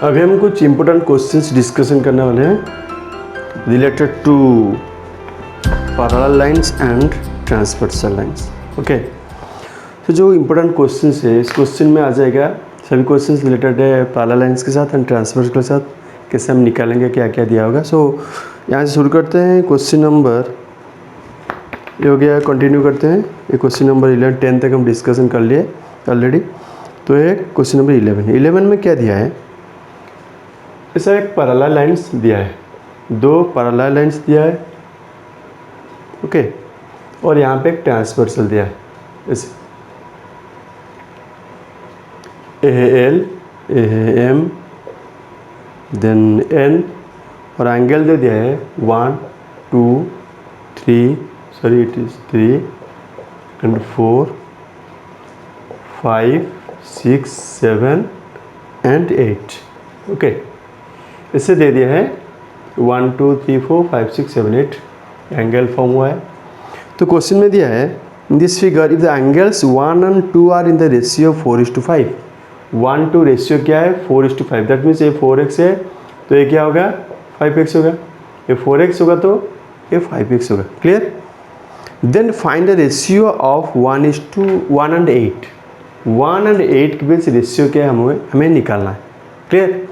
अभी हम कुछ इम्पोर्टेंट क्वेश्चंस डिस्कशन करने वाले हैं related to parallel lines and transversal lines. Okay, तो जो इम्पोर्टेंट क्वेश्चंस है इस क्वेश्चन में आ जाएगा, सभी क्वेश्चंस रिलेटेड है पैरेलल लाइंस के साथ एंड ट्रांसवर्स के साथ, कैसे हम निकालेंगे, क्या क्या दिया होगा। सो यहाँ से शुरू करते हैं। क्वेश्चन नंबर ये हो गया, कंटिन्यू करते हैं। ये क्वेश्चन नंबर 11 10 तक हम डिस्कशन कर लिए ऑलरेडी। तो ये क्वेश्चन नंबर 11 में क्या दिया है, ऐसा एक पैरेलल लाइंस दिया है, दो पैरेलल लाइंस दिया है। ओके, और यहाँ पे एक ट्रांसवर्सल दिया है, ऐसे एल एम देन एन, और एंगल दे दिया है 1 2 3 sorry it is 3 and 4 5 6 7 and 8। Okay, इससे दे दिया है 1 2 3 4 5 6 7 8 एंगल फॉर्म हुआ है। तो क्वेश्चन में दिया है in this figure if the angles 1 and 2 are in the ratio 4:5। 1:2 ratio क्या है 4:5, दैट मीन्स ये 4x है तो ये क्या होगा 5x होगा, ये 4x होगा तो ये 5x होगा। Clear. Then find the ratio of 1:1 and 8। 1 and 8 के बीच रेशियो क्या है हमें निकालना है। क्लियर।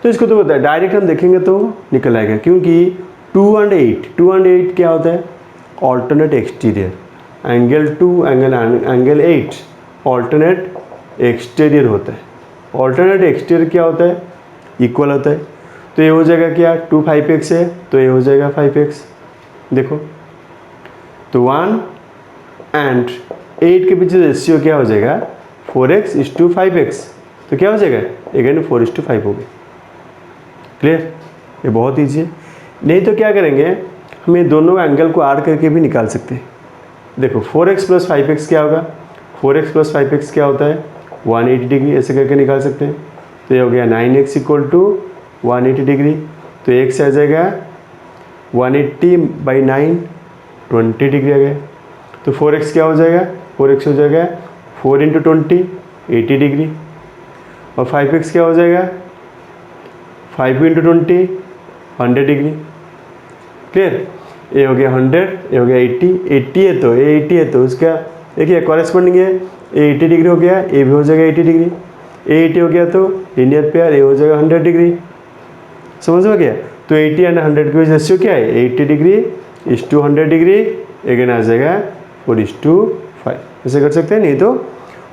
तो इसको तो होता है डायरेक्ट हम देखेंगे तो निकल आएगा, क्योंकि 2 एंड 8 क्या होता है alternate exterior, angle 2 angle 8 alternate exterior होता है। ऑल्टरनेट एक्सटीरियर क्या होता है इक्वल होता है, तो ये हो जाएगा क्या 2 5x है तो ये हो जाएगा 5x। देखो तो 1 एंड 8 के बीच रेशियो क्या हो जाएगा 4x:5x, तो क्या हो जाएगा अगेन 4:5 हो गया। क्लियर। ये बहुत ईजी है। नहीं तो क्या करेंगे हम ये दोनों एंगल को ऐड करके भी निकाल सकते हैं। देखो 4x + 5x क्या होगा, 4x + 5x क्या होता है 180 डिग्री, ऐसे करके निकाल सकते हैं। तो ये हो गया 9x = 180 डिग्री, तो x आ जाएगा 180/9 20 डिग्री आ गया। तो 4x क्या हो जाएगा 4x हो जाएगा 4 × 20 80 डिग्री, और 5x क्या हो जाएगा 5 × 20 100 डिग्री। क्लियर। ये हो गया 100, ये हो गया 80 है तो ये 80 है तो उसका एक ये कॉरेस्पॉन्डिंग है, ये 80 डिग्री हो गया, ये भी हो जाएगा 80 डिग्री, ये 80 हो गया तो लीनियर पेयर ये हो जाएगा 100 डिग्री। समझ में गया। तो 80 एंड 100 के बीच रेशियो क्या है 80 डिग्री = 100 डिग्री, अगेन आ जाएगा 4:5। ऐसे कर सकते हैं। नहीं तो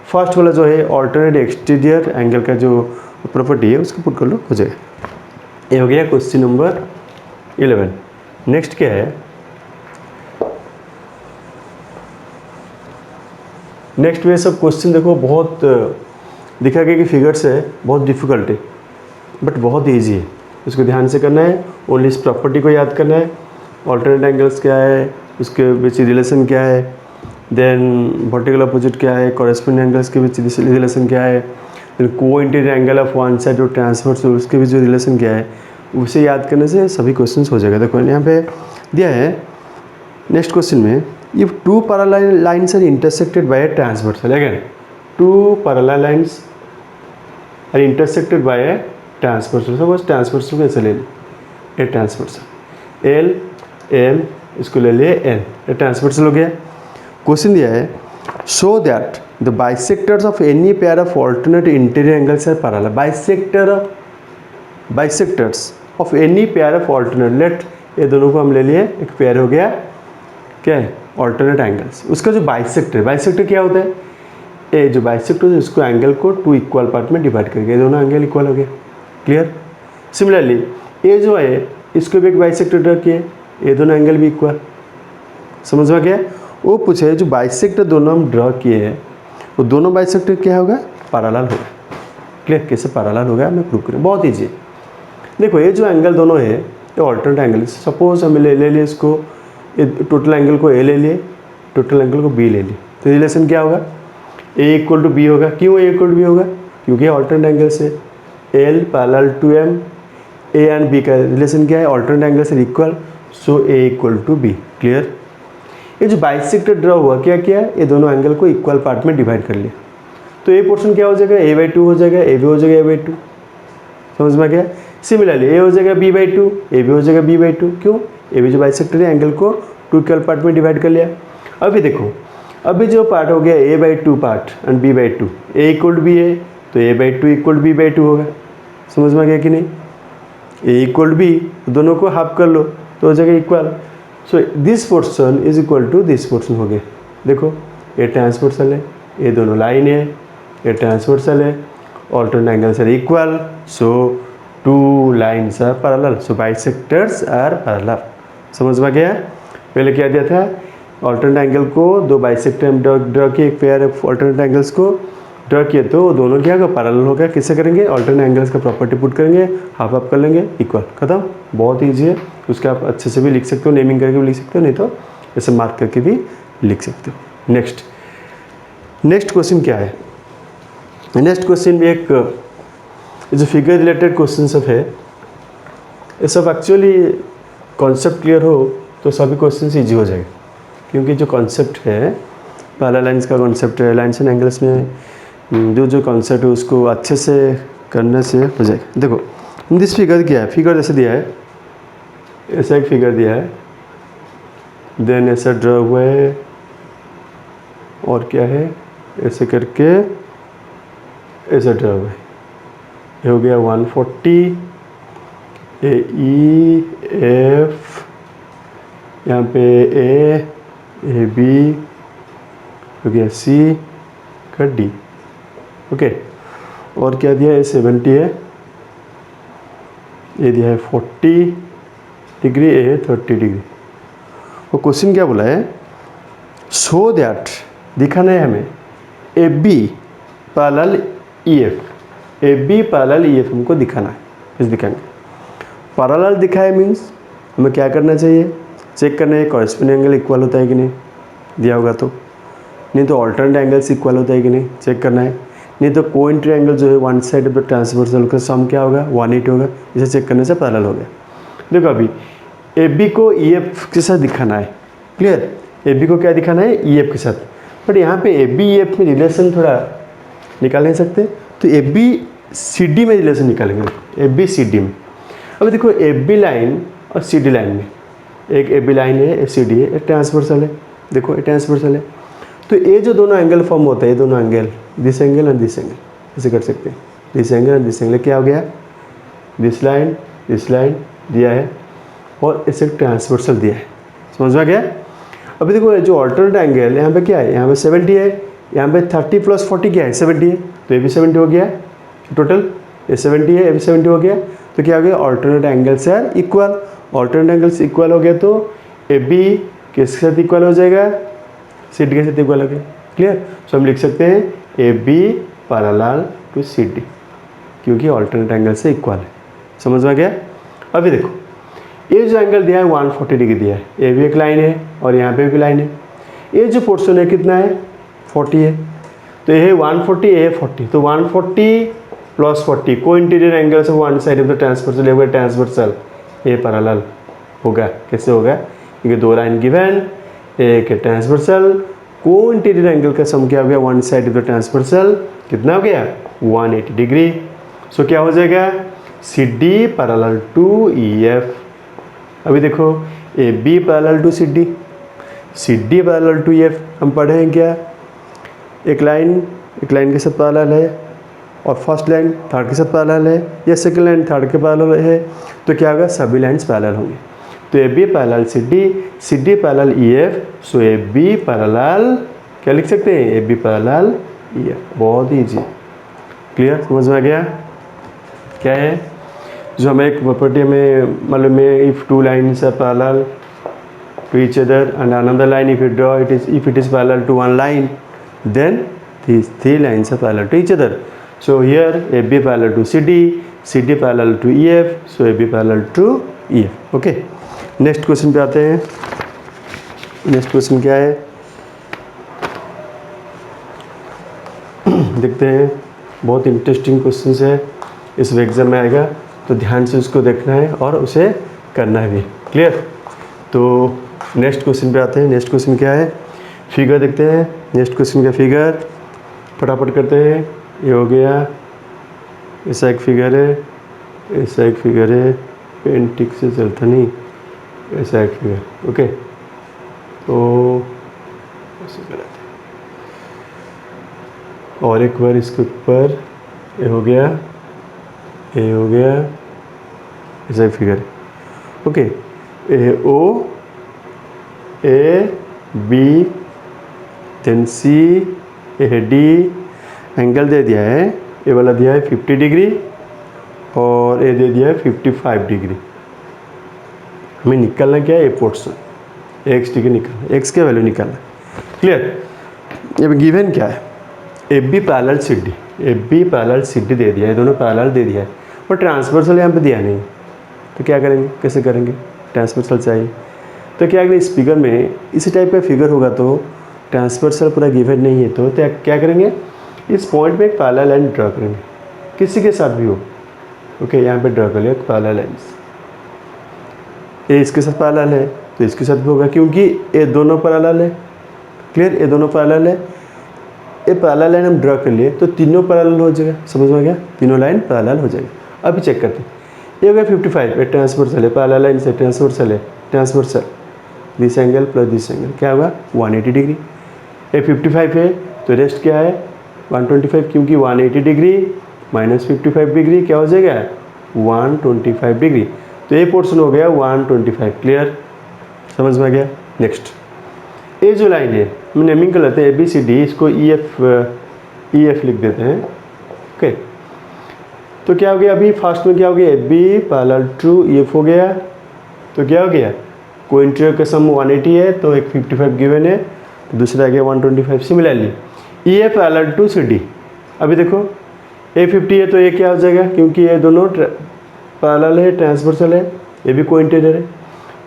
फर्स्ट वाला जो है ऑल्टरनेट एक्सटीरियर एंगल का जो प्रॉपर्टी है उसको पुट कर लो, हो जाएगा। ये हो गया क्वेश्चन नंबर 11। नेक्स्ट क्या है, नेक्स्ट वे सब क्वेश्चन देखो बहुत दिखा गया कि फिगर्स है बहुत डिफिकल्ट है बट बहुत इजी है। इसको ध्यान से करना है, ओनली इस प्रॉपर्टी को याद करना है। ऑल्टरनेट एंगल्स क्या है, उसके बीच रिलेशन क्या है, देन वर्टिकल अपोजिट क्या है, कॉरेस्पॉन्डिंग एंगल्स के बीच रिलेशन क्या है, देन को interior angle of one side और ट्रांसवर्स उसके बीच जो रिलेशन क्या है, उसे याद करने से सभी क्वेश्चंस हो जाएगा। देखो यहाँ पे दिया है नेक्स्ट क्वेश्चन में if 2 parallel lines are intersected by a transversal, again 2 parallel lines are intersected by a transversal. Suppose transversal को ऐसे ले लें, ए ट्रांसवर्सल एल एम, इसको ले लिए एन, ये ट्रांसवर्सल हो गया। क्वेश्चन दिया है show that the bisectors of any pair of alternate interior angles are parallel. Bisectors of any pair of alternate, let ये दोनों को हम ले लिए, एक पेयर हो गया क्या है ऑल्टरनेट एंगल्स। उसका जो बाइसेक्टर क्या होता है, ये जो बाइसेक्टर है उसको एंगल को 2 इक्वल पार्ट में डिवाइड करके ये दोनों एंगल इक्वल हो गया। क्लियर। सिमिलरली ये जो है इसको भी एक बाइसेक्टर ड्रा किए, ये दोनों एंगल भी इक्वल। समझ में गया। वो पूछे जो बाइसेक्टर दोनों हम ड्रा किए हैं वो दोनों बाइसेक्टर क्या होगा पैरेलल होगा। क्लियर। कैसे पैरेलल होगा मैं प्रूव करूँ, बहुत ईजी है। देखो ये जो एंगल दोनों है ये ऑल्टरनेट एंगल, सपोज हम ले लिए इसको, ये टोटल एंगल को ए ले लिए, टोटल एंगल को बी ले लिए, तो रिलेशन क्या होगा ए = बी होगा। क्यों ए = बी होगा, क्योंकि ऑल्टरनेट एंगल से L parallel to M, A and B का रिलेशन क्या है ऑल्टरनेट एंगल से equal, so A = B. Clear. ये जो बाइसेक्टर ड्रा हुआ क्या किया, ये दोनों एंगल को इक्वल पार्ट में डिवाइड कर लिया, तो ये पोर्शन क्या हो जाएगा a/2 हो जाएगा, ए भी हो जाएगा a/2। समझ में आ गया। सिमिलरली ए हो जाएगा b/2, ए भी हो जाएगा b/2। क्यों? ए भी जो बाइसेक्टर है एंगल को 2 इक्वल पार्ट में डिवाइड कर लिया। अभी देखो, अभी जो पार्ट हो गया a/2 part and b/2, a equal to b है तो a/2 इक्वल टू b/2 होगा। समझ में आ गया कि नहीं? a इक्वल टू b, दोनों को हाफ कर लो तो हो जाएगा equal. So this portion is equal to this portion हो गया। देखो ये ट्रांसवर्सल है, ये दोनों लाइन है, ये ट्रांसवर्सल है, alternate angles are equal, so two lines are parallel, so bisectors are parallel. समझ में गया? पहले क्या दिया था, ऑल्टरनेट एंगल को दो बाइसेक्टर ड्रॉ किए, एक पेयर ऑफ ऑल्टरनेट एंगल्स को ड्रॉ किए तो दोनों क्या होगा, पैरेलल होगा। किससे करेंगे? ऑल्टरनेट एंगल्स का प्रॉपर्टी पुट करेंगे, हाफ हाफ कर लेंगे, इक्वल, खत्म। बहुत ईजी है, उसके आप अच्छे से भी लिख सकते हो, नेमिंग करके भी लिख सकते हो, नहीं तो ऐसे मार्क करके भी लिख सकते हो। नेक्स्ट क्वेश्चन क्या है? नेक्स्ट क्वेश्चन भी एक जो फिगर रिलेटेड क्वेश्चन सब है, ये सब एक्चुअली कॉन्सेप्ट क्लियर हो तो सभी क्वेश्चन ईजी हो जाएगा, क्योंकि जो कॉन्सेप्ट है पैरेलल लाइंस का कॉन्सेप्ट है, लाइंस एंड एंगल्स में जो कॉन्सेप्ट है उसको अच्छे से करने से हो जाएगा। देखो दिस फिगर क्या है, फिगर जैसे दिया है, ऐसा एक फिगर दिया है, देन ऐसा ड्रॉ हुआ है, और क्या है ऐसे करके ऐसा ड्रॉ हुआ है, ये हो गया 140, ए ई एफ, यहाँ पे ए बी हो गया, सी का डी, ओके। और क्या दिया है, 70 है, ये दिया है 40 डिग्री, ये है 30 डिग्री। वो क्वेश्चन क्या बोला है, सो दैट दिखाना है हमें A B parallel E F, A B parallel E F हमको दिखाना है। इस दिखाएंगे पैरेलल दिखा है मीन्स हमें क्या करना चाहिए, चेक करना है कॉरेस्पॉन्डिंग एंगल इक्वल होता है कि नहीं, दिया होगा तो, नहीं तो ऑल्टरनेट एंगल्स इक्वल होता है कि नहीं चेक करना है, नहीं तो कोइंटर एंगल जो है one side of the transversal का सम क्या होगा 180 होगा, इसे चेक करने से पैरेलल हो गया। देखो अभी ए बी को ई एफ के साथ दिखाना है, क्लियर, ए बी को क्या दिखाना है, ई एफ के साथ, बट यहाँ पे ए बी ई एफ में रिलेशन थोड़ा निकाल नहीं सकते, तो ए बी सी डी में रिलेशन निकालेंगे, ए बी सी डी में। अब देखो ए बी लाइन और सी डी लाइन में, एक ए बी लाइन है, एक सी डी है, एक ट्रांसवर्सल है, देखो ये ट्रांसवर्सल है, तो ये जो दोनों एंगल फॉर्म होते हैं, दोनों angle, this angle and this angle, ऐसे कर सकते हैं, this angle and this angle, क्या हो गया, दिस लाइन दिया है और इसे ट्रांसवर्सल दिया है। समझ में गया? अभी देखो जो ऑल्टरनेट एंगल यहाँ पे क्या है, यहाँ पे 70 है, यहाँ पे 30 + 40 क्या है 70 है, तो ये भी 70 हो गया, टोटल ये 70 है, ये भी 70 हो गया, तो क्या हो गया, alternate angles are equal. Alternate angles equal हो गया तो ए बी किसके साथ इक्वल हो जाएगा, सी डी के साथ इक्वल हो गया, क्लियर। सो हम लिख सकते हैं A B parallel to C D, क्योंकि ऑल्टरनेट एंगल से इक्वल है। समझ में गया? अभी देखो ये जो एंगल दिया है 140 डिग्री दिया है, ये भी एक लाइन है और यहाँ पे भी लाइन है, ये जो पोर्शन है कितना है 40 है, तो ये है 140, ये है 40, तो 140 + 40 को इंटीरियर एंगल से one side of the transversal होगा, ट्रांसवर्सल ये पैरेलल होगा। कैसे होगा, क्योंकि दो लाइन गिवन, एक ट्रांसवर्सल, को इंटीरियर एंगल का सम क्या हो गया, one side of the transversal कितना हो गया 180 डिग्री। सो क्या हो जाएगा, C D parallel to E F. अभी देखो A B parallel to C D parallel to E F, हम पढ़े हैं क्या, एक लाइन के साथ पैरेलल है और फर्स्ट लाइन थर्ड के साथ पैरेलल है, या सेकंड लाइन थर्ड के पैरेलल है, तो क्या होगा, सभी लाइन्स पैरेलल होंगे। तो A B parallel C D parallel E F, so A B parallel क्या लिख सकते हैं, A B parallel E F. बहुत ईजी, क्लियर, समझ में आ गया क्या है। जो हमें एक प्रॉपर्टी में मतलब में if two lines are parallel to each other and another line if it is parallel to one line, then these three lines are parallel to each other. So here AB parallel to CD parallel to EF, so AB parallel to EF. Okay. Next question पे आते हैं। Next question क्या है देखते हैं, बहुत interesting question है, इस एग्जाम में आएगा तो ध्यान से उसको देखना है और उसे करना भी, क्लियर। तो नेक्स्ट क्वेश्चन पे आते हैं। नेक्स्ट क्वेश्चन क्या है, फिगर देखते हैं। नेक्स्ट क्वेश्चन का फिगर फटाफट करते हैं। ये हो गया, ऐसा एक फिगर है ऐसा एक फिगर है, पेन टिक से चलता नहीं, ऐसा एक फिगर। ओके, तो ऐसे कराते हैं। और एक बार इसके ऊपर ये हो गया, ये हो गया, ऐसा एक फिगर है। Okay, A O, A B, then C, A D, angle दे दिया है, ये वाला दिया है 50 डिग्री और ये दे दिया है 55 डिग्री। हमें निकालना क्या है, ए पोर्शन, एक्स डिग्री निकालना, एक्स का वैल्यू निकालना। क्लियर? अब गिवन क्या है, A B parallel C D, A B parallel C D दे दिया है, दोनों पैरेलल दे दिया है और ट्रांसवर्सल यहाँ पे दिया नहीं, तो क्या करेंगे, कैसे करेंगे, ट्रांसवर्सल चाहिए। तो क्या करेंगे, इस फिगर में इसी टाइप का फिगर होगा तो ट्रांसवर्सल पूरा गिवन नहीं है, तो क्या करेंगे, इस पॉइंट पे एक पैरेलल लाइन ड्रा करेंगे, किसी के साथ भी हो। ओके, यहाँ पे ड्रा कर लिया पैरेलल लाइन्स, ये इसके साथ पैरेलल है तो इसके साथ भी होगा, क्योंकि ये दोनों पैरेलल है। क्लियर? ये दोनों पैरेलल है, ये पैरेलल लाइन हम ड्रा कर लिए तो तीनों पैरेलल हो जाएगा। समझ में गया? तीनों लाइन पैरेलल हो जाएगी। अभी चेक करते हैं, ये हो गया 55, ये ट्रांसवर्सल है, पैरेलल लाइन से ट्रांसवर्सल है, transversal this angle plus this angle क्या होगा 180 डिग्री। ये 55 है तो रेस्ट क्या है 125, क्योंकि 180 डिग्री माइनस 55 डिग्री क्या हो जाएगा 125 डिग्री। तो ये पोर्शन हो गया 125। क्लियर? समझ में आ गया? नेक्स्ट, ये जो लाइन है हम नेमिंग कर लेते हैं ABCD, इसको EF लिख देते हैं। ओके, तो क्या हो गया, अभी फर्स्ट में क्या हो गया, AB पैरेलल टू EF हो गया, तो क्या हो गया, कोइंटर का सम 180 है तो एक 55 गिवन है, तो दूसरा आ गया 125। Similarly EF parallel to CD, अभी देखो A 50 है तो ये क्या हो जाएगा, क्योंकि ये दोनों पैरेलल है, ट्रांसवर्सल है, ये भी कोइंटेडर है,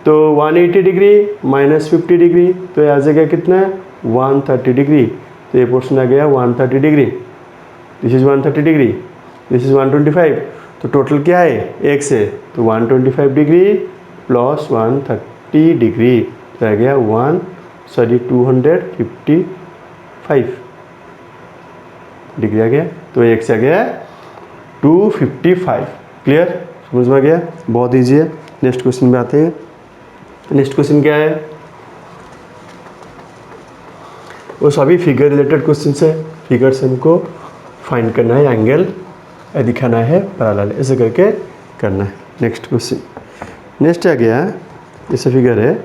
तो 180 डिग्री माइनस 50 डिग्री तो ये आ जाएगा कितना 130 डिग्री। तो ये पोर्शन आ गया 130 degree, this is 130 degree, this is 125, तो टोटल क्या है x है, तो 125 डिग्री प्लस 130 डिग्री तो आ गया 255 डिग्री आ गया, तो x आ गया 255। क्लियर? समझ में आ गया? बहुत ईजी है। नेक्स्ट क्वेश्चन में आते हैं। नेक्स्ट क्वेश्चन क्या है, वो सभी फिगर रिलेटेड क्वेश्चन है, फिगर से हमको फाइंड करना है, एंगल दिखाना है पैरेलल, ऐसे करके करना है। नेक्स्ट क्वेश्चन, नेक्स्ट आ गया, ऐसा फिगर है,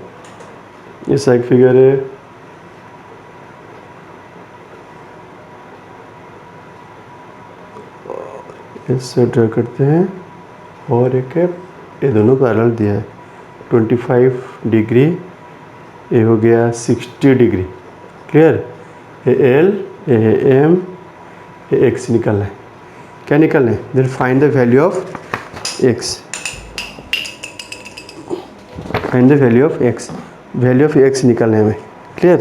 ऐसा एक फिगर है, इससे ड्रा करते हैं, और एक है, ये दोनों पैरेलल दिया है 25 डिग्री, ये हो गया 60 डिग्री। क्लियर? ये L, ये M, ये X निकालना है। क्या निकालना है? Then find the value of X, find the value of X, value of X निकालना है हमें। क्लियर?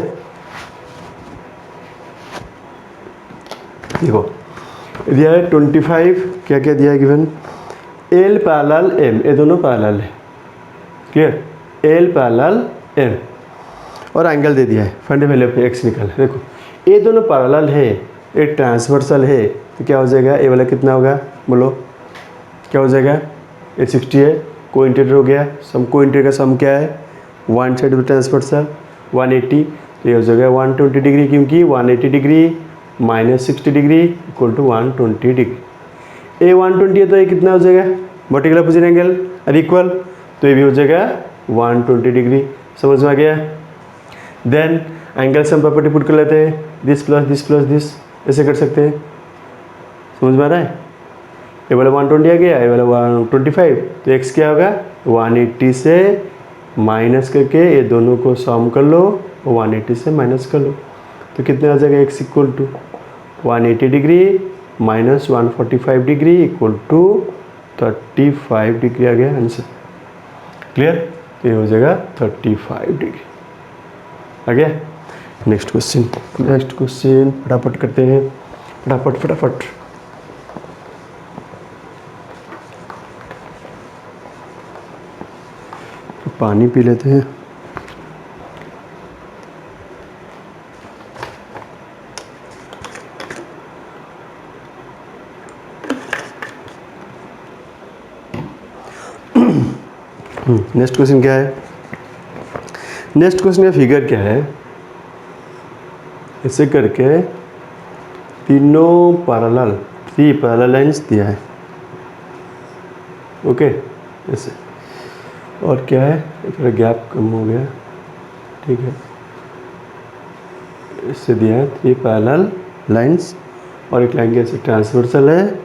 देखो दिया है 25, क्या क्या दिया है गिवन, L पैरेलल M, ये दोनों पैरेलल है। क्लियर? L पैरेलल M और एंगल दे दिया है, find the value of X निकालना है। देखो ये दोनों पैरेलल है, ये ट्रांसवर्सल है, तो क्या हो जाएगा, ये वाला कितना होगा बोलो, क्या हो जाएगा, ये 60 है, कोइंटेडर हो गया, सम कोइंटेडर का सम क्या है, वन साइड ऑफ ट्रांसवर्सल 180, तो ये हो जाएगा 120 डिग्री, क्योंकि 180 degree minus 60 degree equal to 120 degree. ये 120 है तो ये कितना हो जाएगा, वर्टिकल अपोजिट एंगल और इक्वल, तो ये भी हो जाएगा 120 डिग्री। समझ में आ गया? Then angle sum property put कर लेते हैं, दिस प्लस दिस, ऐसे कर सकते हैं। समझ में आ रहा है? ये वाला 120 आ गया, ये वाला 125, तो x क्या होगा 180 से माइनस करके ये दोनों को सम कर लो, 180 से माइनस कर लो, तो कितना आ जाएगा x equal to 180 degree minus 145 degree equal to 35 degree आ गया आंसर। क्लियर? तो ये हो जाएगा 35 डिग्री आ गया। नेक्स्ट क्वेश्चन, नेक्स्ट क्वेश्चन फटाफट करते हैं, फटाफट पानी पी लेते हैं। नेक्स्ट क्वेश्चन क्या है? नेक्स्ट क्वेश्चन का फिगर क्या है? ऐसे करके तीनों पैरेलल, 3 पैरेलल लाइंस दिया है। ओके, ऐसे। और क्या है, थोड़ा गैप कम हो गया, ठीक है। इससे दिया है 3 पैरेलल लाइंस, और एक लाइन ऐसे ट्रांसवर्सल है,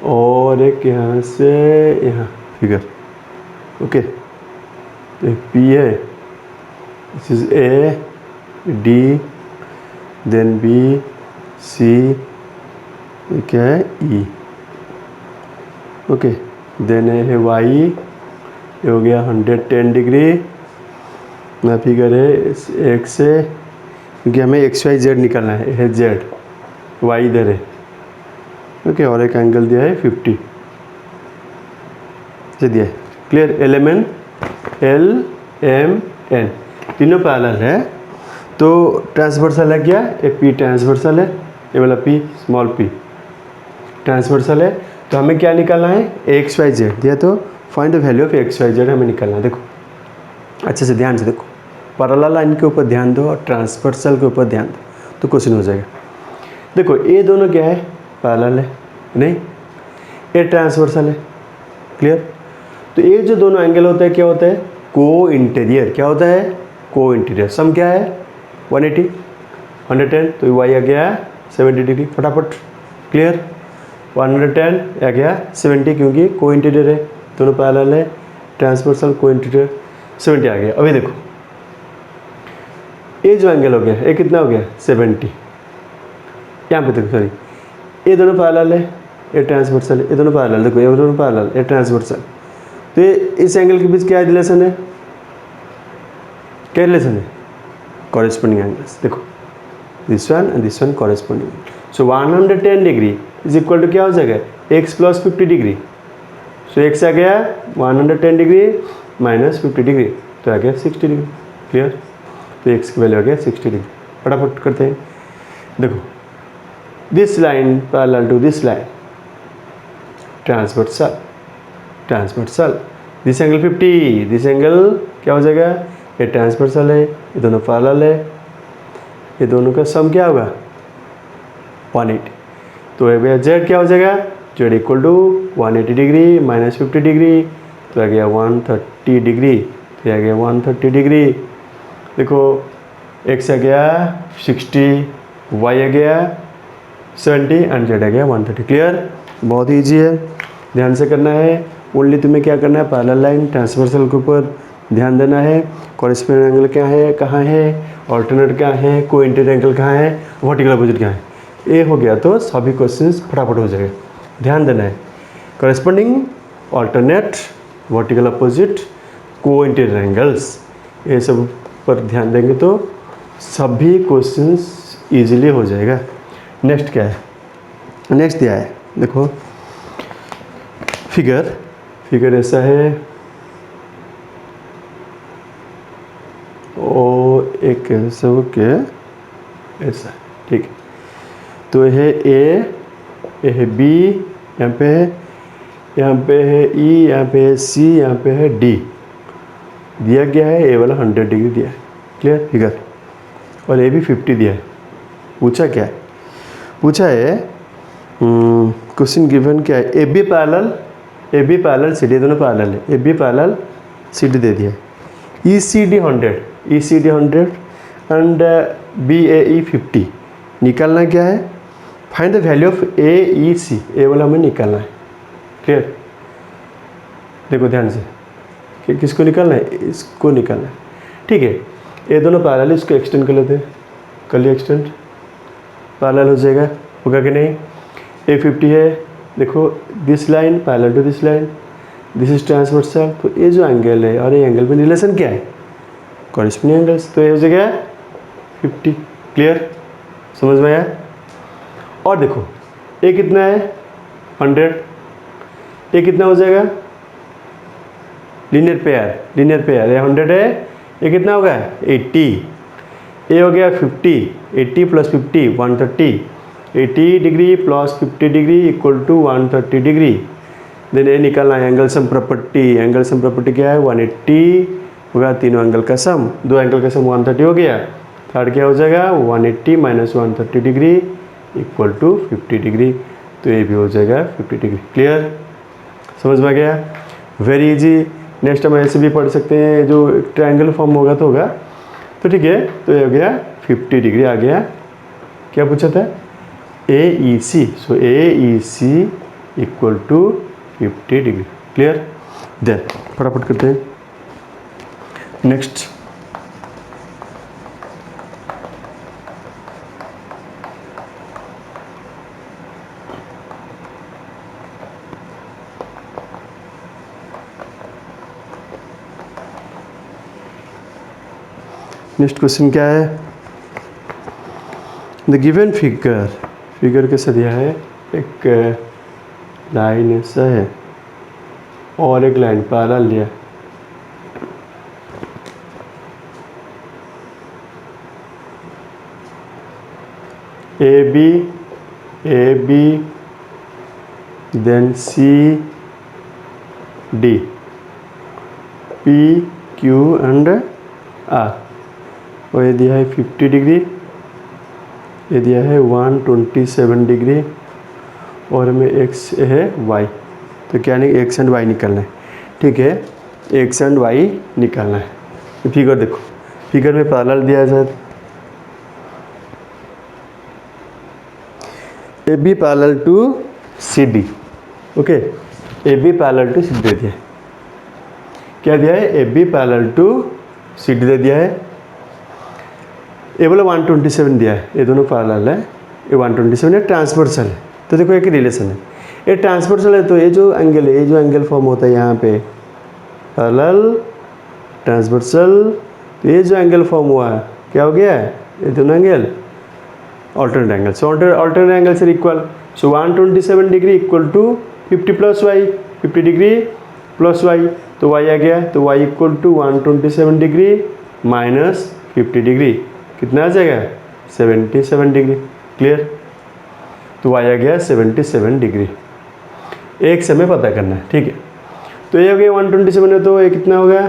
और एक यहाँ से यहाँ फिगर। ओके, तो एक पी है, this is A, D, then B, C, क्या है, ई। ओके, देन है वाई, ये हो गया 110 डिग्री। ना फिगर है एक से, क्योंकि हमें एक्स वाई जेड निकालना है जेड, वाई इधर है। ओके, और एक एंगल दिया है 50 से दिया है। Clear? Element L M N तीनों पैरेलल है, तो ट्रांसवर्सल है क्या? ये पी ट्रांसवर्सल है, ये वाला पी स्मॉल पी ट्रांसवर्सल है। तो हमें क्या निकालना है? एक्स वाई जेड दिया, तो find the value of X Y Z हमें निकालना है। देखो अच्छे से ध्यान से देखो, पैरेलल लाइन के ऊपर ध्यान दो और ट्रांसवर्सल के ऊपर ध्यान दो, तो क्वेश्चन हो जाएगा। देखो ये दोनों क्या है? पैरेलल है, नहीं ये ट्रांसवर्सल है। क्लियर? तो ये जो दोनों एंगल होता है क्या होता है? को इंटीरियर। क्या होता है? को इंटीरियर। सम क्या है? 180, 110, तो वाई आ गया 70 डिग्री, फटाफट। क्लियर? 110 आ गया 70, क्योंकि को इंटीरियर है, दोनों पैरेलल है, ट्रांसवर्सल को इंटीरियर, 70 आ गया। अभी देखो ये जो एंगल हो गया, ये कितना हो गया? 70। यहाँ पे देखो, सॉरी, ये दोनों पैरेलल है, ये ट्रांसवर्सल है, ये दोनों पैरेलल, देखो ये दोनों पैरेलल, ये ट्रांसवर्सल। तो ये इस एंगल के बीच क्या रिलेशन है? क्या रिलेशन है? Corresponding angles. देखो this one and this one corresponding. So 110 degree is equal to क्या हो जाएगा? x plus 50 degree. So x आ गया 110 डिग्री माइनस 50 डिग्री, तो आ गया 60 डिग्री। क्लियर? तो x की वैल्यू आ गया 60 डिग्री। फटाफट करते हैं। देखो this line parallel to this line, transversal, transversal. This angle 50, this angle क्या हो जाएगा? ये ट्रांसवर्सल है, ये दोनों पैरेलल है, ये दोनों का सम क्या होगा? 180। तो ये भैया जेड क्या हो जाएगा? Z equal to 180 degree minus 50 degree, तो आ गया 130 डिग्री, तो आ गया 130 डिग्री। देखो एक्स आ गया 60, वाई आ गया 70 एंड जेड आ गया 130। क्लियर? बहुत ईजी है, ध्यान से करना है। ओनली तुम्हें क्या करना है? पैरेलल लाइन ट्रांसवर्सल के ऊपर ध्यान देना है। कॉरेस्पॉन्डिंग एंगल क्या है, कहाँ है, ऑल्टरनेट क्या है, को इंटीरियर एंगल कहाँ है, वर्टिकल अपोजिट क्या है। ये हो गया तो सभी क्वेश्चंस फटाफट हो जाएगा। ध्यान देना है, कॉरेस्पॉन्डिंग, ऑल्टरनेट, वर्टिकल अपोजिट, को इंटीरियर एंगल्स, ये सब पर ध्यान देंगे तो सभी क्वेश्चंस इजीली हो जाएगा। नेक्स्ट क्या है? नेक्स्ट दिया है, देखो फिगर ऐसा है, और एक ऐसा हो के ऐसा, ठीक है। तो ये है ए है बी, यहाँ पे है, यहाँ पे है ई, यहाँ पे है सी, यहाँ पे है डी दिया गया है। ए वाला 100 डिग्री दिया है। क्लियर? फिगर, और ए भी 50 दिया है। पूछा क्या है? पूछा है क्वेश्चन गिवन क्या है? A B parallel C D, दोनों पैरेलल है, A B parallel C D दे दिया है। E C D 100 and B A E 50। निकालना क्या है? Find the value of A E C. A वाला हमें निकालना है। क्लियर? देखो ध्यान से कि किसको निकालना है? इसको निकालना है। ठीक है, ये दोनों पैरेलल, इसको एक्सटेंड कर लेते हैं। कर लिया एक्सटेंड, पैरेलल हो जाएगा, होगा कि नहीं? ए 50 है, देखो this line parallel to this line, this is transversal. तो ये जो एंगल है और ये एंगल में रिलेशन क्या है? Corresponding angles. तो ये हो जाएगा 50। क्लियर? समझ में आया? और देखो ये कितना है? 100। ये कितना हो जाएगा? लीनियर पेयर, ये 100 है, ये कितना होगा? 80। ये हो गया 50, 80 plus 50 130, 80 degree plus 50 degree equal to 130 degree. Then ये निकालना है angle sum property. Angle sum property क्या है 180 होगा, तीनों एंगल का सम, दो एंगल का सम 130 हो गया। थर्ड क्या हो जाएगा 180 minus 130 degree equal to 50 degree, तो ये भी हो जाएगा 50 डिग्री। क्लियर, समझ में आ गया, वेरी इजी। नेक्स्ट हम ऐसे भी पढ़ सकते हैं, जो ट्रायंगल फॉर्म होगा तो होगा, तो ठीक है। तो ये हो गया 50 डिग्री आ गया। क्या पूछा था AEC, so AEC equal to 50 degree. Clear, then फटाफट करते हैं नेक्स्ट। नेक्स्ट क्वेश्चन क्या है, द गिवन फिगर, फिगर कैसा दिया है, एक लाइन ऐसा है और एक लाइन पैरेलल दिया है। AB then CD, PQ and R, और ये दिया है 50 डिग्री, ये दिया है 127 डिग्री, और हमें x है y, तो क्या नहीं x एंड y निकालना है। ठीक है, x एंड y निकालना है। फिगर देखो, फिगर में पैरेलल दिया है शायद, AB parallel to CD, okay, AB parallel to CD दे दिया है। क्या दिया है, AB पैरेलल टू CD दे दिया है। ये बोला 127 दिया है, ये दोनों पैरेलल है, ये 127 है, ट्रांसवर्सल है। तो देखो एक रिलेशन है, ये ट्रांसवर्सल है, तो ये जो एंगल है, ये जो एंगल फॉर्म होता है यहाँ पे पैरेलल ट्रांसवर्सल, तो ये जो एंगल फॉर्म हुआ है क्या हो गया है, ये दोनों angle alternate angle, so alternate angle से equal, so 127 degree equal to 50 plus Y, 50 degree plus Y, तो वाई आ गया, तो Y equal to 127 degree minus 50 degree, कितना आ जाएगा 77 डिग्री। क्लियर, तो वाई आ गया 77 डिग्री। एक समय पता करना है, ठीक है। तो ये हो गया 127 है, तो ये कितना होगा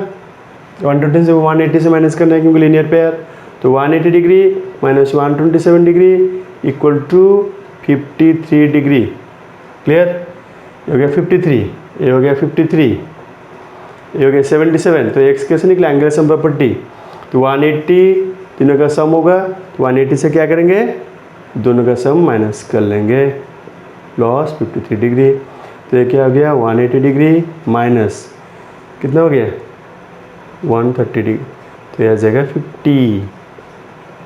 127 180 से माइनस करना है क्योंकि लीनियर पेयर, तो 180 degree minus 127 degree equal to 53 degree. Clear, ये हो गया 53, ये हो गया 53, ये हो गया 77, तो एक्स कैसे निकला एंगल सम प्रॉपर्टी, तो 180 तीनों का सम होगा, तो 180 से क्या करेंगे दोनों का सम माइनस कर लेंगे, लॉस 53 डिग्री। तो ये क्या हो गया 180 डिग्री माइनस कितना हो गया 130 डिग्री, तो यह आ जाएगा 50।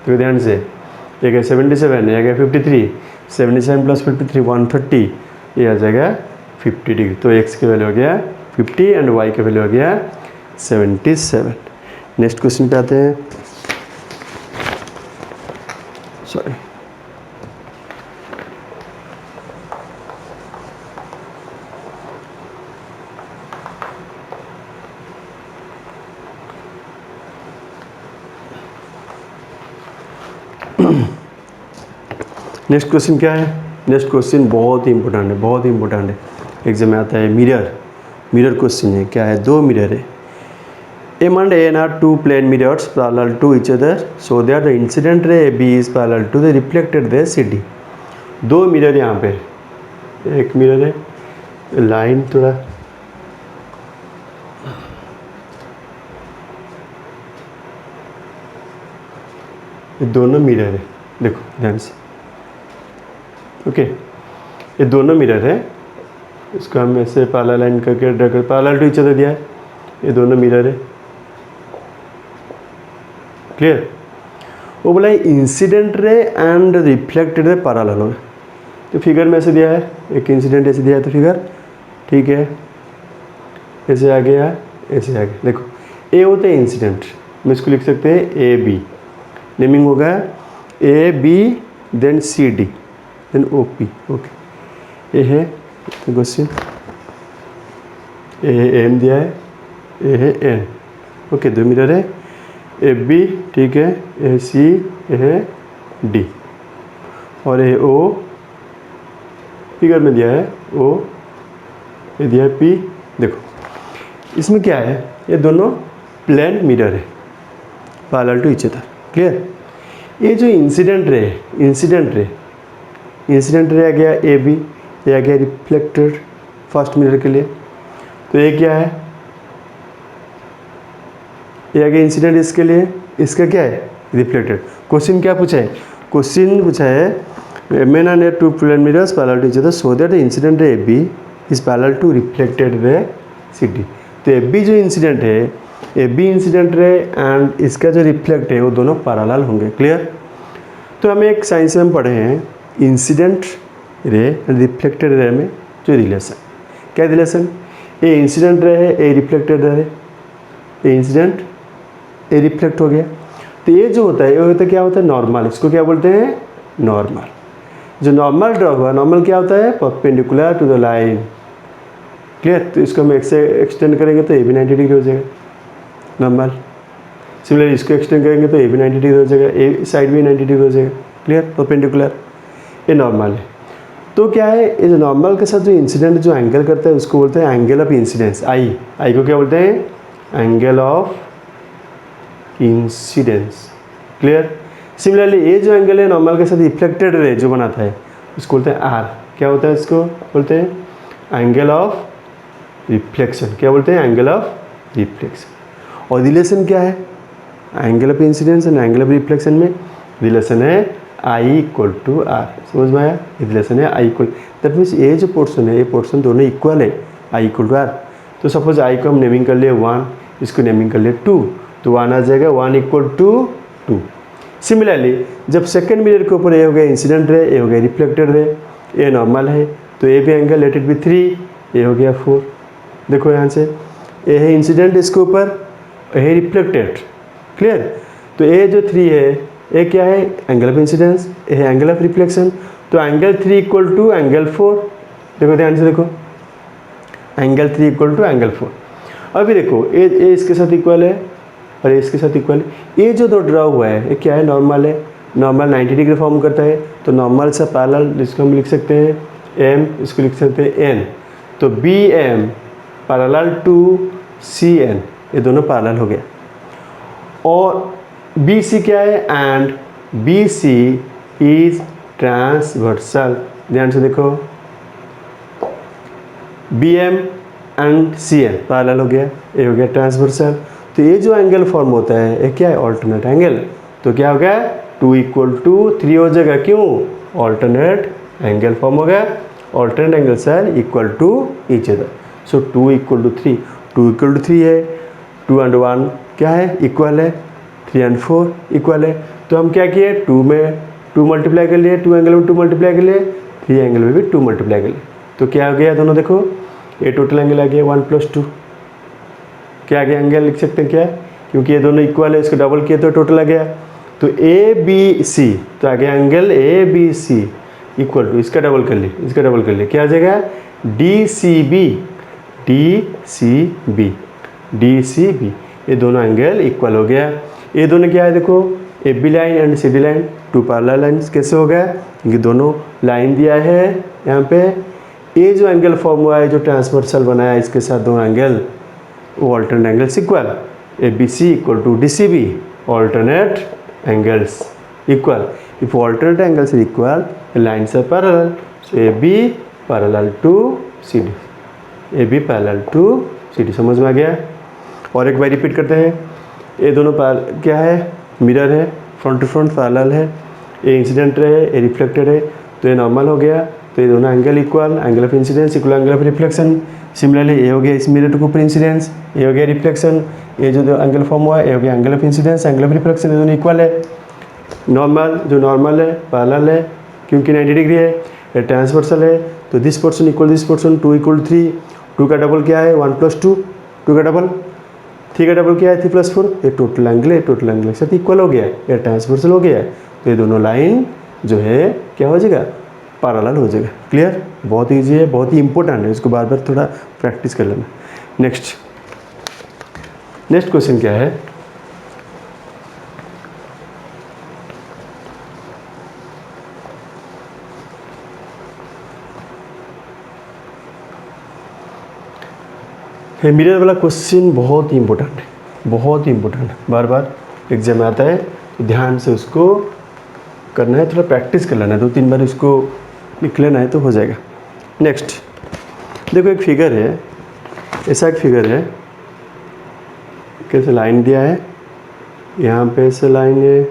तो ध्यान से ये गया 77, यह गया 53, 77 प्लस 53 130, ये आ जाएगा 50 डिग्री। तो एक्स की वैल्यू हो गया 50 एंड वाई की वैल्यू हो गया 77। नेक्स्ट क्वेश्चन पे आते हैं, सॉरी नेक्स्ट क्वेश्चन क्या है, नेक्स्ट क्वेश्चन बहुत ही इंपॉर्टेंट है, बहुत ही इंपॉर्टेंट है, एग्जाम में आता है। मिरर क्वेश्चन है, क्या है, दो मिरर है, M and N are two plane mirrors parallel to each other so that the incident ray AB is parallel to the reflected ray CD। दो मिरर यहाँ पे, एक मिरर है, लाइन थोड़ा ये दोनों मिरर है, देखो ध्यान से, ओके ये दोनों मिरर है, इसको हम ऐसे पैरेलल लाइन करके ड्रा कर, पैरेलल टू ईच अदर दिया है, ये दोनों मिरर है। क्लियर, वो बोला incident ray and reflected ray parallel हो, तो फिगर में ऐसे दिया है, एक इंसिडेंट ऐसे दिया है, तो फिगर ठीक है, ऐसे आ गया, ऐसे आ गया। देखो ए होता है इंसिडेंट, हम इसको लिख सकते हैं ए बी, नेमिंग होगा A B then C D then O P, okay. ये है क्वेश्चन, ए एम दिया है, ए है एन, ओके, दो मिरर है, ए बी ठीक है, ए सी, ए है डी, और ए ओ फिगर में दिया है ओ ये दिया है P। देखो इसमें क्या है, ये दोनों प्लेन मिरर है, parallel to each other. Clear. ये जो इंसिडेंट रे आ गया AB, ये आ गया रिफ्लेक्टेड फर्स्ट मिरर के लिए। तो ये क्या है, ये आ गया इंसिडेंट इसके लिए, इसका क्या है रिफ्लेक्टेड। क्वेश्चन क्या पूछा है, क्वेश्चन पूछा है main and two plane mirrors parallel to each other so that the incident ray AB is parallel to reflected ray CD। तो AB जो इंसिडेंट है, AB इंसिडेंट रे एंड इसका जो रिफ्लेक्ट है वो दोनों पैरेलल होंगे। क्लियर। तो हमें एक साइंस में पढ़े हैं incident ray and reflected ray में जो रिलेशन, क्या रिलेशन, ए इंसिडेंट रे है, ए रिफ्लेक्टेड रे है, ए इंसिडेंट ए रिफ्लेक्ट हो गया। तो ये जो होता है, ये होता है क्या होता है नॉर्मल, इसको क्या बोलते हैं नॉर्मल। जो नॉर्मल ड्रॉ हुआ, नॉर्मल क्या होता है perpendicular to the line. Clear. तो इसको हम एक से एक्सटेंड करेंगे तो ए भी 90 डिग्री हो जाएगा नॉर्मल। सिमिलरली इसको एक्सटेंड करेंगे तो ए भी 90 डिग्री हो जाएगा, ए साइड भी 90 डिग्री हो जाएगा। क्लियर, परपेंडिकुलर, ये नॉर्मल है। तो क्या है, ये जो नॉर्मल के साथ जो इंसिडेंट जो एंगल करता है उसको बोलते हैं एंगल ऑफ इंसिडेंस, आई। आई को क्या बोलते हैं angle of incidence. Clear. Similarly ये जो एंगल है नॉर्मल के साथ रिफ्लेक्टेड रे जो बनाता है उसको बोलते हैं आर। क्या होता है, इसको बोलते हैं एंगल ऑफ रिफ्लेक्शन। क्या बोलते हैं एंगल ऑफ रिफ्लेक्शन। और रिलेशन क्या है angle of incidence and angle of reflection में, रिलेशन है आई इक्वल टू आर। समझ में आया, रिलेशन है आई इक्वल, दैट मीन्स ये जो पोर्शन है ये पोर्शन दोनों इक्वल है, आई इक्वल टू आर। तो सपोज आई को हम नेमिंग कर लिए 1, इसको नेमिंग कर लिए 2, तो 1 आ जाएगा 1 इक्वल टू 2। सिमिलरली जब सेकेंड मिरर के ऊपर ये हो गया इंसिडेंट रे, ये हो गया रिफ्लेक्टेड रे, ये नॉर्मल है तो ये भी एंगल लेट इट बी 3, ये हो गया 4। देखो यहाँ से ये है इंसिडेंट इसके ऊपर, ये है रिफ्लेक्टेड। क्लियर। तो ये जो 3 है ये क्या है एंगल ऑफ इंसिडेंस, ये है एंगल ऑफ रिफ्लेक्शन। तो एंगल 3 इक्वल टू एंगल 4। देखो ध्यान से देखो, एंगल 3 इक्वल टू एंगल 4। अभी देखो ये इसके साथ इक्वल है और ये इसके साथ इक्वल है। ये जो दो ड्रा हुआ है ये क्या है नॉर्मल है, नॉर्मल 90 डिग्री फॉर्म करता है। तो नॉर्मल से पैरेलल जिसको हम लिख सकते हैं एम, इसको लिख सकते हैं एन। तो B M parallel to C N, ये दोनों पैरेलल हो गया। और बी सी क्या है and B C is transversal. ध्यान से देखो B M and C N parallel हो गया, ये हो गया ट्रांसवर्सल। तो ये जो एंगल फॉर्म होता है ये क्या है ऑल्टरनेट एंगल। तो क्या हो गया 2 इक्वल टू 3 हो जाएगा, क्यों ऑल्टरनेट एंगल फॉर्म हो गया। Alternate angles are equal to each other. So 2 equal to 3, 2 equal to 3 है, 2 एंड 1 क्या है इक्वल है, 3 एंड 4 इक्वल है। तो हम क्या किए 2 में 2 मल्टीप्लाई कर लिए, 2 एंगल में 2 मल्टीप्लाई कर लिए, 3 एंगल में भी 2 मल्टीप्लाई कर लिए। तो क्या हो गया दोनों देखो, ये टोटल एंगल आ गया 1 + 2। क्या आ गया एंगल लिख सकते हैं क्या, क्योंकि ये दोनों इक्वल है, इसको डबल किए तो टोटल आ गया। तो ए बी सी, तो आ गया angle A B C equal to, इसका डबल कर लिए, इसका डबल कर लिए, क्या आ जाएगा D C B, D C B, D C B. ये दोनों एंगल इक्वल हो गया। ये दोनों क्या है देखो A B line and C D line, 2 parallel lines. कैसे हो गया, ये दोनों लाइन दिया है यहाँ पे। ये जो एंगल फॉर्म हुआ है जो ट्रांसवर्सल बनाया इसके साथ दो एंगल, वो alternate angles equal, A B C equal to D C B, alternate angles equal. If alternate angles are equal lines are parallel, so A B parallel to C D, A B parallel to C D. समझ में आ गया। और एक बार repeat करते हैं, ये दोनों क्या है मिरर है, फ्रंट टू फ्रंट पैरेलल है, ये इंसिडेंट है, ये रिफ्लेक्टेड है, तो ये नॉर्मल हो गया। तो ये दोनों angle equal, angle of incidence equal angle of reflection. Similarly ये हो गया इस मिरर के ऊपर इंसिडेंस, ये हो गया रिफ्लेक्शन, ये जो एंगल फॉर्म हुआ है ये हो गया angle of incidence, angle of reflection, ये दोनों इक्वल है। नॉर्मल जो नॉर्मल है पैरेलल है क्योंकि 90 डिग्री है, ये ट्रांसवर्सल है। तो this portion equal this portion, 2 equal 3, 2 का डबल क्या है 1 + 2, 2 का डबल 3 का डबल क्या है 3 + 4, ये टोटल एंगल है, टोटल एंगल के साथ इक्वल हो गया है, ये ट्रांसवर्सल हो गया है। तो ये दोनों लाइन जो है क्या हो जाएगा पैरेलल हो जाएगा। क्लियर, बहुत ईजी है, बहुत ही इंपॉर्टेंट है, इसको बार बार थोड़ा प्रैक्टिस कर लेना। नेक्स्ट क्वेश्चन क्या है, है मिरर वाला क्वेश्चन बहुत ही इम्पोर्टेंट है, बहुत ही इम्पोर्टेंट है, बार बार एग्जाम में आता है, तो ध्यान से उसको करना है, थोड़ा प्रैक्टिस कर लेना है, 2-3 बार इसको लिख लेना है तो हो जाएगा। नेक्स्ट देखो एक फिगर है, ऐसा एक फिगर है, कैसे लाइन दिया है, यहाँ पे ऐसे लाइन है,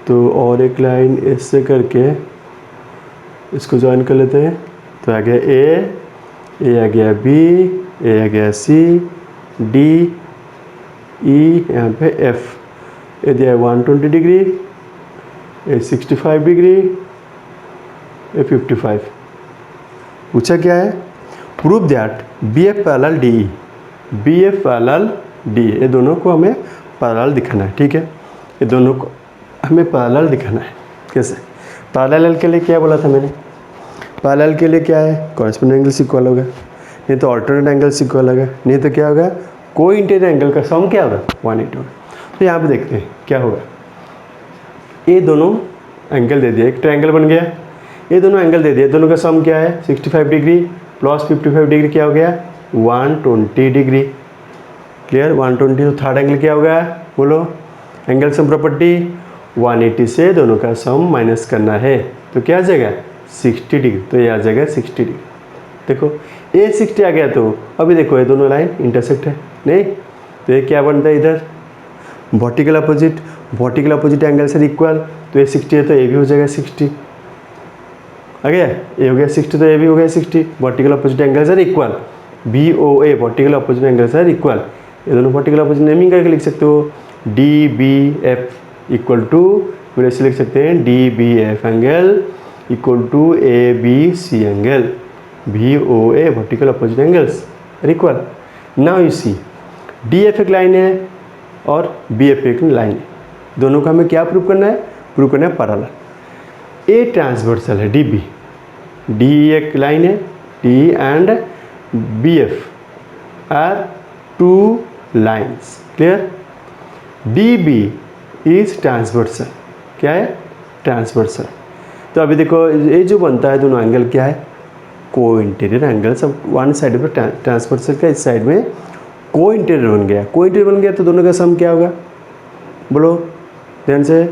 तो और एक लाइन ऐसे करके इसको ज्वाइन कर लेते हैं, तो आ गया ए आ गया बी, ए आ गया सी, डी, ई, यहाँ पे एफ, ये दिया है 120 डिग्री, ए 65 डिग्री, ए 55। पूछा क्या है, prove that B F parallel D E, B F parallel D, ये दोनों को हमें पैरेलल दिखाना है, ठीक है, ये दोनों को हमें पैरेलल दिखाना है। कैसे, पैरेलल के लिए क्या बोला था मैंने, पैरेलल के लिए क्या है, कॉरेस्पॉन्डिंग एंगल इक्वल होगा, नहीं तो ऑल्टरनेट एंगल इक्वल होगा, नहीं तो क्या होगा, कोई इंटीरियर एंगल का सम क्या होगा 180 होगा। तो यहाँ पे देखते हैं क्या होगा, ये दोनों एंगल दे दिया, एक ट्रायंगल बन गया, ये दोनों एंगल दे दिया, दोनों का सम क्या है 65 डिग्री प्लस 55 डिग्री क्या हो गया 120 डिग्री। क्लियर, 120, तो थर्ड एंगल क्या होगा बोलो, एंगल सम प्रॉपर्टी 180 से दोनों का सम माइनस करना है, तो क्या आ जाएगा 60 डिग्री, तो ये आ जाएगा 60 डिग्री। देखो ये 60 आ गया, तो अभी देखो ये दोनों लाइन इंटरसेक्ट है नहीं, तो ये क्या बनता है इधर वर्टिकल अपोजिट एंगल से इक्वल, तो ये 60 है तो ये भी हो जाएगा 60, आ गया, ये हो गया 60 तो ये भी हो गया 60, वर्टिकल अपोजिट एंगल से equal, B O A vertical opposite angle से इक्वल, ये दोनों वर्टिकल अपोजिट नेमिंग करके लिख सकते हो, D B F equal to, फिर ऐसे लिख सकते हैं D B F angle equal to A B C angle, B O A vertical opposite angles equal. Now you see D F एक लाइन है और बी एफ एक लाइन है, दोनों का हमें क्या प्रूव करना है, प्रूव करना है पैरेलल। ए ट्रांसवर्सल है डी बी, डी एक लाइन है, D and B F are two lines, clear, D B is transversal, क्या है ट्रांसवर्सल। तो अभी देखो ये जो बनता है दोनों एंगल क्या है को इंटीरियर एंगल, सब वन साइड पर ट्रांसवर्सल का इस साइड में को इंटीरियर बन गया, को इंटीरियर बन गया तो दोनों का सम क्या होगा बोलो ध्यान से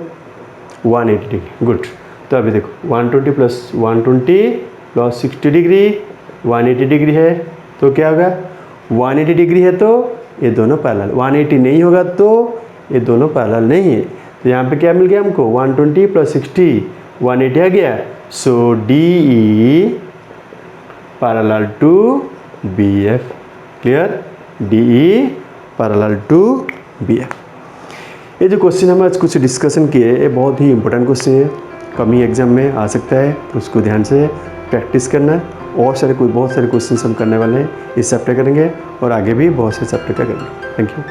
180 डिग्री। गुड, तो अभी देखो 120 प्लस 120 प्लस 60 डिग्री 180 डिग्री है, तो क्या होगा 180 डिग्री है तो ये दोनों पैरेलल, 180 नहीं होगा तो ये दोनों पैरेलल नहीं है, तो यहाँ पे क्या मिल गया हमको 120 प्लस 60 180 आ गया, so D E parallel to B F. Clear, D E parallel to B F. ये जो क्वेश्चन हम आज कुछ डिस्कशन किए, ये बहुत ही इंपॉर्टेंट क्वेश्चन है, कमी एग्जाम में आ सकता है, तो उसको ध्यान से प्रैक्टिस करना। और बहुत सारे क्वेश्चन हम करने वाले हैं, इस चैप्टर करेंगे और आगे भी बहुत से चैप्टर का करेंगे। Thank you.